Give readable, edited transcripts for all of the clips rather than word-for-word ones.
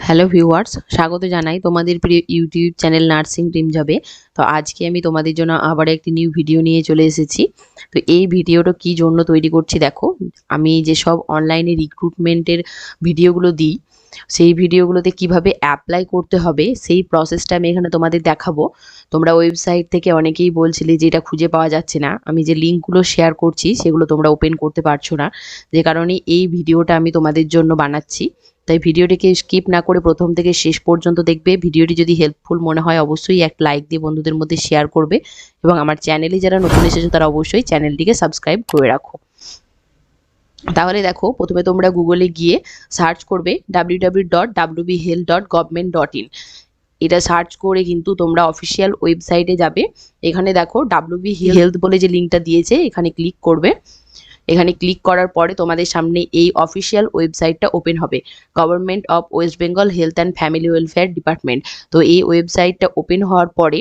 Hello viewers, স্বাগত জানাই তোমাদের প্রিয় ইউটিউব চ্যানেল নার্সিং ড্রিম জবে। তো আজকে আমি তোমাদের জন্য আবার একটি নিউ ভিডিও নিয়ে চলে এসেছি। তো এই ভিডিওটা কি জন্য তৈরি করছি দেখো, আমি যেসব অনলাইনে রিক্রুটমেন্টের ভিডিওগুলো দিই সেই ভিডিওগুলোতে কিভাবে অ্যাপ্লাই করতে হবে সেই প্রসেসটা আমি এখানে তোমাদের দেখাবো। তোমরা ওয়েবসাইট থেকে অনেকেই বলছিলে যে এটা খুঁজে পাওয়া যাচ্ছে না, আমি যে লিঙ্কগুলো শেয়ার করছি সেগুলো তোমরা ওপেন করতে পারছো না, যে কারণে এই ভিডিওটা আমি তোমাদের জন্য বানাচ্ছি। তাই ভিডিওটিকে স্কিপ না করে প্রথম থেকে শেষ পর্যন্ত দেখবে। ভিডিওটি যদি হেল্পফুল মনে হয় অবশ্যই একটা লাইক দিয়ে বন্ধুদের মধ্যে শেয়ার করবে এবং আমার চ্যানেলে যারা নতুন এসেছো তারা অবশ্যই চ্যানেলটিকে সাবস্ক্রাইব করে রাখো। তাহলে দেখো, প্রথমে তোমরা গুগলে গিয়ে সার্চ করবে www.wbhealth.government.in। এটা সার্চ করে কিন্তু তোমরা অফিসিয়াল ওয়েবসাইটে যাবে। এখানে দেখো WB হেলথ বলে যে লিঙ্কটা দিয়েছে এখানে ক্লিক করবে। এখানে ক্লিক করার পরে তোমাদের সামনে এই অফিসিয়াল ওয়েবসাইটটা ওপেন হবে, government of West Bengal health and family welfare department. তো এই ওয়েবসাইটটা ওপেন হওয়ার পরে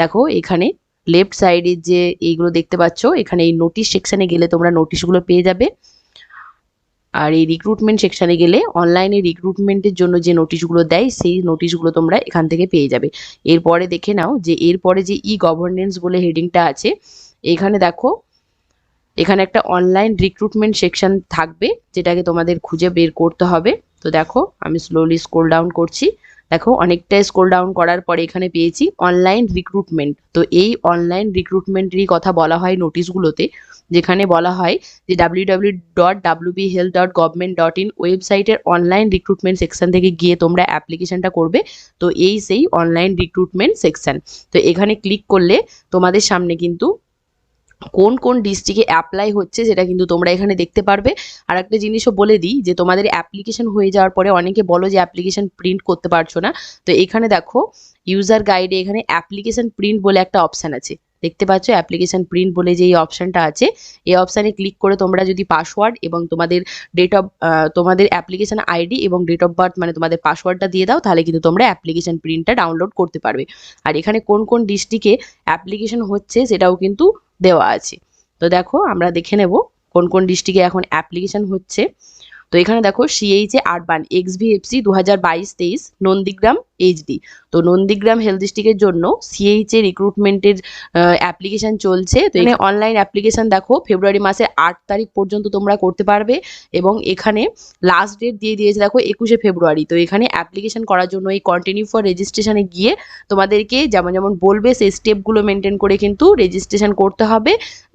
দেখো এখানে লেফট সাইডে যে এইগুলো দেখতে পাচ্ছ, এখানে এই নোটিশ সেকশনে গেলে তোমরা নোটিশগুলো পেয়ে যাবে। আর এই রিক্রুটমেন্ট সেকশনে গেলে অনলাইনে রিক্রুটমেন্টের জন্য যে নোটিশগুলো দেয় সেই নোটিশগুলো তোমরা এখান থেকে পেয়ে যাবে। এরপরে দেখে নাও যে এরপরে যে ই গভর্নেন্স বলে হেডিংটা আছে, এখানে দেখো এখানে একটা অনলাইন রিক্রুটমেন্ট সেকশন থাকবে যেটাকে তোমাদের খুঁজে বের করতে হবে। তো দেখো আমি স্লোলি স্ক্রল ডাউন করছি, দেখো অনেকটাই স্ক্রল ডাউন করার পরে এখানে পেয়েছি অনলাইন রিক্রুটমেন্ট। তো এই অনলাইন রিক্রুটমেন্টেরই কথা বলা হয় নোটিশগুলোতে, যেখানে বলা হয় যে www.wbhealth.government.in ওয়েবসাইটের অনলাইন রিক্রুটমেন্ট সেকশন থেকে গিয়ে তোমরা অ্যাপ্লিকেশনটা করবে। তো এই সেই অনলাইন রিক্রুটমেন্ট সেকশন। তো এখানে ক্লিক করলে তোমাদের সামনে কিন্তু কোন কোন ডিস্ট্রিক্টে অ্যাপ্লাই হচ্ছে সেটা কিন্তু তোমরা এখানে দেখতে পারবে। আর একটা জিনিসও বলে দিই যে তোমাদের অ্যাপ্লিকেশন হয়ে যাওয়ার পরে অনেকে বলো যে অ্যাপ্লিকেশন প্রিন্ট করতে পারছো না। তো এখানে দেখো ইউজার গাইডে এখানে অ্যাপ্লিকেশন প্রিন্ট বলে একটা অপশান আছে, দেখতে পাচ্ছ অ্যাপ্লিকেশন প্রিন্ট বলে যে এই অপশানটা আছে, এই অপশানে ক্লিক করে তোমরা যদি পাসওয়ার্ড এবং তোমাদের ডেট অফ তোমাদের অ্যাপ্লিকেশন আইডি এবং ডেট অফ বার্থ মানে তোমাদের পাসওয়ার্ডটা দিয়ে দাও, তাহলে কিন্তু তোমরা অ্যাপ্লিকেশন প্রিন্টটা ডাউনলোড করতে পারবে। আর এখানে কোন কোন ডিস্ট্রিক্টে অ্যাপ্লিকেশন হচ্ছে সেটাও কিন্তু দেওয়া আছে। তো দেখো আমরা দেখে নেব কোন কোন ডিস্ট্রিক্টে এখন অ্যাপ্লিকেশন হচ্ছে। তো এখানে দেখো CHA urban XVFC 2022-23 Nandigram HD. তো নন্দীগ্রাম হেলথ ডিস্ট্রিক্টের জন্য সিএইচএ রিক্রুটমেন্টের অ্যাপ্লিকেশন চলছে। তো এখানে অনলাইন অ্যাপ্লিকেশন দেখো ফেব্রুয়ারি মাসের 8 তারিখ পর্যন্ত তোমরা করতে পারবে এবং এখানে লাস্ট ডেট দিয়ে দিয়েছে দেখো 21শে ফেব্রুয়ারি। তো এখানে অ্যাপ্লিকেশন করার জন্য এই কন্টিনিউ ফর রেজিস্ট্রেশনে গিয়ে তোমাদেরকে যেমন যেমন বলবে সেই স্টেপগুলো মেনটেন করে কিন্তু রেজিস্ট্রেশন করতে হবে।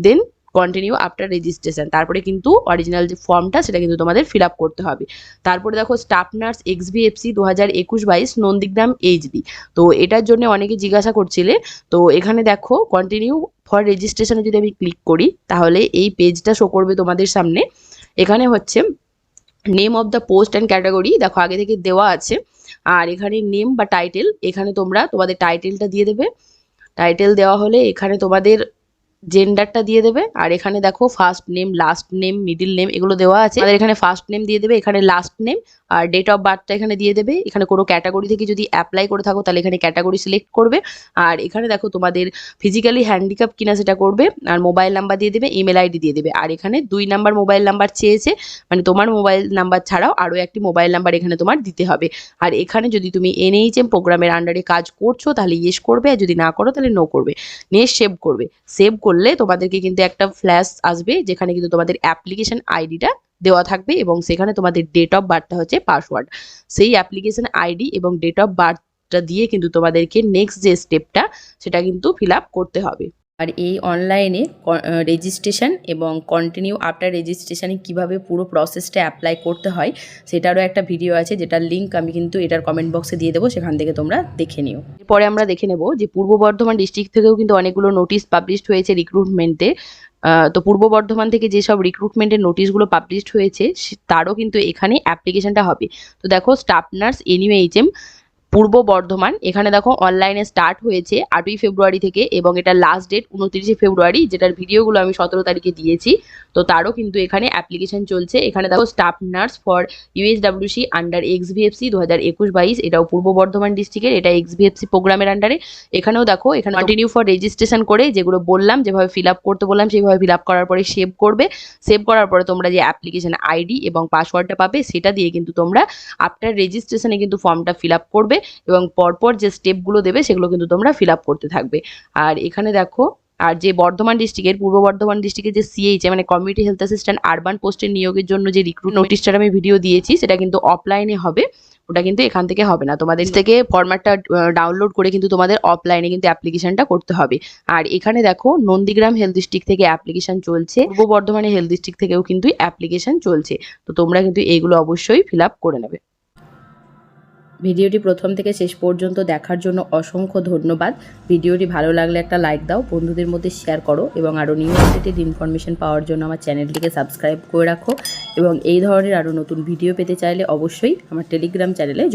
দেন কন্টিনিউ আফটার রেজিস্ট্রেশন, তারপরে কিন্তু অরিজিনাল যে ফর্মটা সেটা কিন্তু তোমাদের ফিল আপ করতে হবে। তারপরে দেখো staff nurse XVFC 2021-22 Nandigram HD. তো এটার জন্য অনেকে জিজ্ঞাসা করছিলে। তো এখানে দেখো কন্টিনিউ ফর রেজিস্ট্রেশনে যদি আমি ক্লিক করি তাহলে এই পেজটা শো করবে তোমাদের সামনে। এখানে হচ্ছে name of the post and category দেখো আগে থেকে দেওয়া আছে। আর এখানে নেম বা টাইটেল, এখানে তোমরা তোমাদের টাইটেলটা দিয়ে দেবে। টাইটেল দেওয়া হলে এখানে তোমাদের জেন্ডারটা দিয়ে দেবে। আর এখানে দেখো first name, last name, middle name এগুলো দেওয়া আছে। আমাদের এখানে ফার্স্ট নেম দিয়ে দেবে, এখানে লাস্ট নেম, আর ডেট অফ বার্থটা এখানে দিয়ে দেবে। এখানে কোনো ক্যাটাগরি থেকে যদি অ্যাপ্লাই করে থাকো তাহলে এখানে ক্যাটাগরি সিলেক্ট করবে। আর এখানে দেখো তোমাদের ফিজিক্যালি হ্যান্ডিক্যাপ কিনা সেটা করবে। আর মোবাইল নাম্বার দিয়ে দেবে, ইমেল আইডি দিয়ে দেবে। আর এখানে 2 নাম্বার মোবাইল নাম্বার চেয়েছে, মানে তোমার মোবাইল নাম্বার ছাড়াও আরও একটি মোবাইল নাম্বার এখানে তোমার দিতে হবে। আর এখানে যদি তুমি NHM প্রোগ্রামের আন্ডারে কাজ করছো তাহলে ইয়েস করবে, আর যদি না করো তাহলে নো করবে। নিয়ে সেভ করবে। সেভ করলে তোমাদেরকে কিন্তু একটা ফ্ল্যাশ আসবে যেখানে কিন্তু তোমাদের অ্যাপ্লিকেশন আইডিটা দেওয়া থাকবে এবং সেখানে তোমাদের ডেট অফ বার্থটা হচ্ছে পাসওয়ার্ড। সেই অ্যাপ্লিকেশন আইডি এবং ডেট অফ বার্থটা দিয়ে কিন্তু তোমাদেরকে নেক্সট যে স্টেপটা সেটা কিন্তু ফিল আপ করতে হবে। আর এই অনলাইনে রেজিস্ট্রেশন এবং কন্টিনিউ আফটার রেজিস্ট্রেশনে কীভাবে পুরো প্রসেসটা অ্যাপ্লাই করতে হয় সেটারও একটা ভিডিও আছে, যেটার লিঙ্ক আমি কিন্তু এটার কমেন্ট বক্সে দিয়ে দেবো, সেখান থেকে তোমরা দেখে নিও। এরপরে আমরা দেখে নেব যে পূর্ব বর্ধমান ডিস্ট্রিক্ট থেকেও কিন্তু অনেকগুলো নোটিশ পাবলিশড হয়েছে রিক্রুটমেন্টে। তো পূর্ব বর্ধমান থেকে যেসব রিক্রুটমেন্টের নোটিশগুলো পাবলিশড হয়েছে তারও কিন্তু এখানে অ্যাপ্লিকেশনটা হবে। তো দেখো স্টাফ নার্স NUHM পূর্ব বর্ধমান, এখানে দেখো অনলাইনে স্টার্ট হয়েছে 8ই ফেব্রুয়ারি থেকে এবং এটা লাস্ট ডেট 29শে ফেব্রুয়ারি, যেটার ভিডিওগুলো আমি 17 তারিখে দিয়েছি। তো তারও কিন্তু এখানে অ্যাপ্লিকেশন চলছে। এখানে দেখো স্টাফ নার্স ফর ইউএসডব্লিউসি আন্ডার এক্সভিএফসি 2021-22, এটাও পূর্ব বর্ধমান ডিস্ট্রিক্টের, এটা এক্সভিএফসি প্রোগ্রামের আন্ডারে। এখানেও দেখো এখানে কন্টিনিউ ফর রেজিস্ট্রেশন করে যেগুলো বললাম, যেভাবে ফিল আপ করতে বললাম সেইভাবে ফিল আপ করার পরে সেভ করবে। সেভ করার পরে তোমরা যে অ্যাপ্লিকেশন আইডি এবং পাসওয়ার্ডটা পাবে সেটা দিয়ে কিন্তু তোমরা আফটার রেজিস্ট্রেশনে কিন্তু ফর্মটা ফিল আপ করবে এবং পরপর যে স্টেপগুলো দেবে সেগুলো কিন্তু তোমরা ফিল আপ করতে থাকবে। আর এখানে দেখো, আর যে বর্ধমান ডিস্ট্রিক্টের, পূর্ব বর্ধমান ডিস্ট্রিক্টের যে সিএইচ মানে কমিউনিটি হেলথ অ্যাসিস্ট্যান্ট আরবান পোস্টের নিয়োগের জন্য যে রিক্রুট নোটিশটার আমি ভিডিও দিয়েছি সেটা কিন্তু অফলাইনে হবে, ওটা কিন্তু এখান থেকে হবে না। তোমাদের থেকে ফরম্যাটটা ডাউনলোড করে কিন্তু তোমাদের অফলাইনে কিন্তু অ্যাপ্লিকেশনটা করতে হবে। আর এখানে দেখো নন্দীগ্রাম হেলথ ডিস্ট্রিক্ট থেকে অ্যাপ্লিকেশন চলছে, পূর্ব বর্ধমানের হেলথ ডিস্ট্রিক্ট থেকেও কিন্তু অ্যাপ্লিকেশন চলছে। তো তোমরা কিন্তু এইগুলো অবশ্যই ফিল আপ করে নেবে। ভিডিওটি প্রথম থেকে শেষ পর্যন্ত দেখার জন্য অসংখ্য ধন্যবাদ। ভিডিওটি ভালো লাগলে একটা লাইক দাও, বন্ধুদের মধ্যে শেয়ার করো এবং আরও নিউ আপডেটেড ইনফরমেশন পাওয়ার জন্য আমার চ্যানেলটিকে সাবস্ক্রাইব করে রাখো এবং এই ধরনের আরও নতুন ভিডিও পেতে চাইলে অবশ্যই আমার টেলিগ্রাম চ্যানেলে